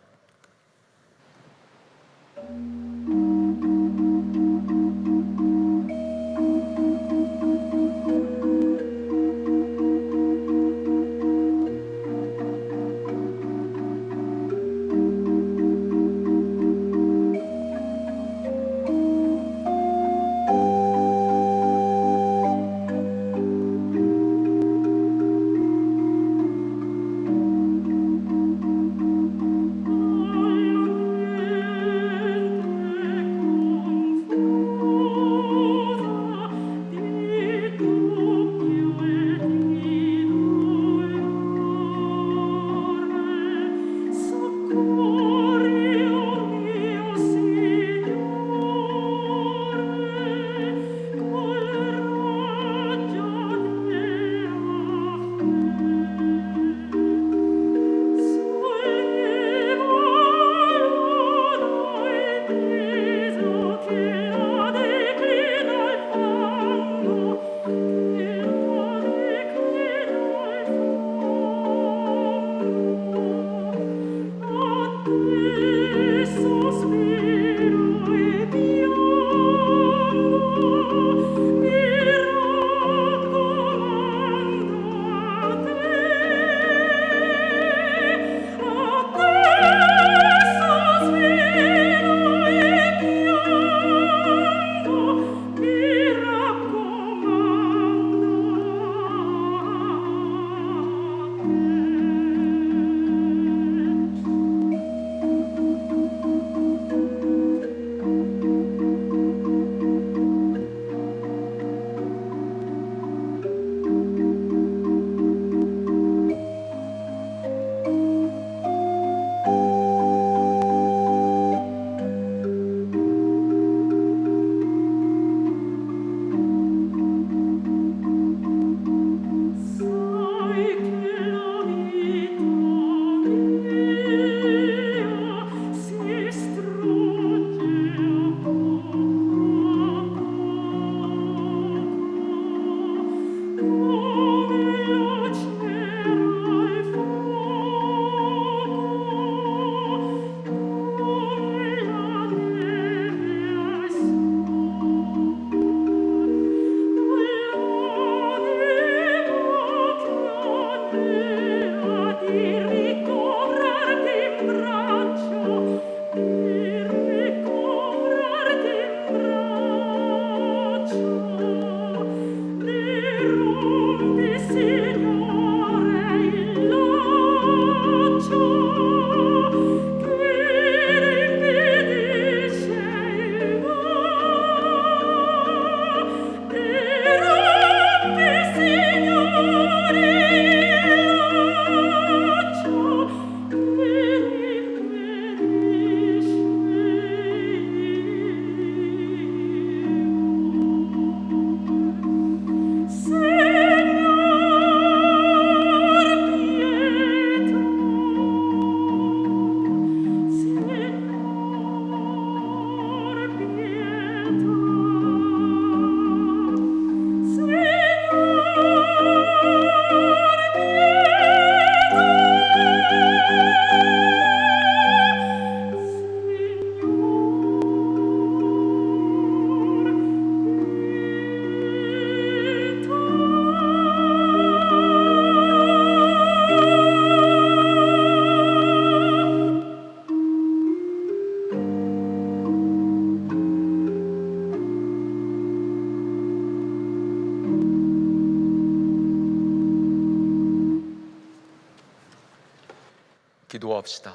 기도합시다.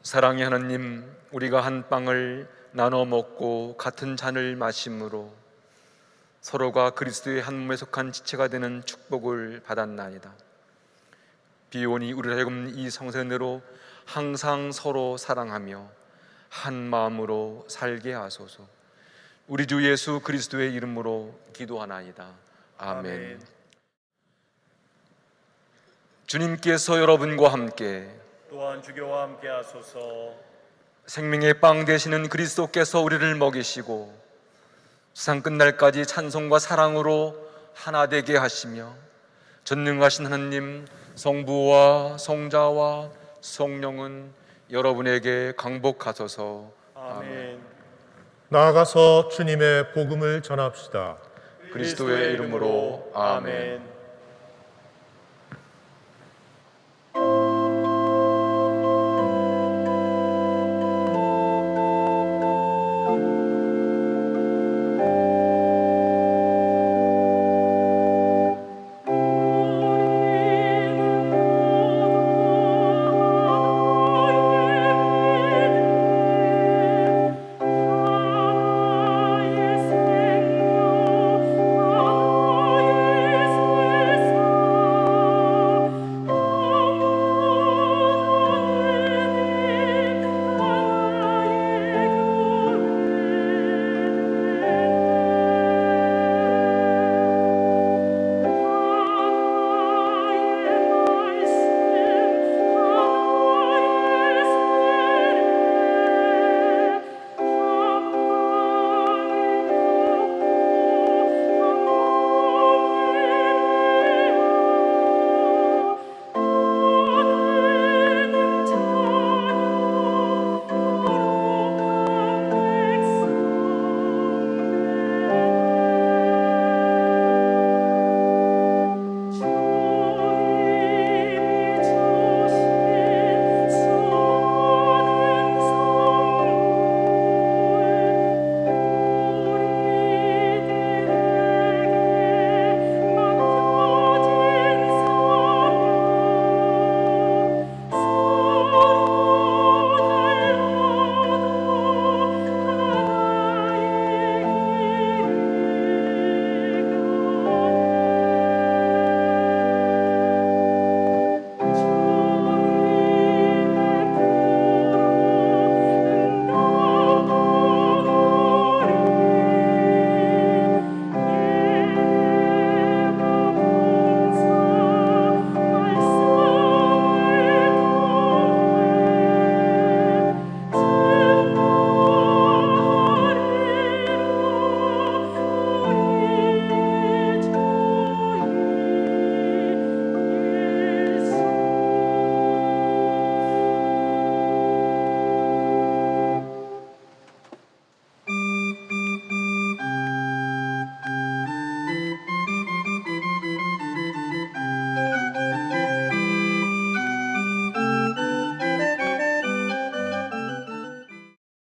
사랑의 하나님, 우리가 한 빵을 나눠 먹고 같은 잔을 마심으로 서로가 그리스도의 한 몸에 속한 지체가 되는 축복을 받았나이다. 비오니 우리를 하여금 이 성전으로 항상 서로 사랑하며 한 마음으로 살게 하소서. 우리 주 예수 그리스도의 이름으로 기도하나이다. 아멘. 주님께서 여러분과 함께 또한 주교와 함께 하소서. 생명의 빵 되시는 그리스도께서 우리를 먹이시고 세상 끝날까지 찬송과 사랑으로 하나 되게 하시며 전능하신 하나님 성부와 성자와 성령은 여러분에게 강복하소서. 아멘. 나아가서 주님의 복음을 전합시다. 그리스도의 이름으로 아멘.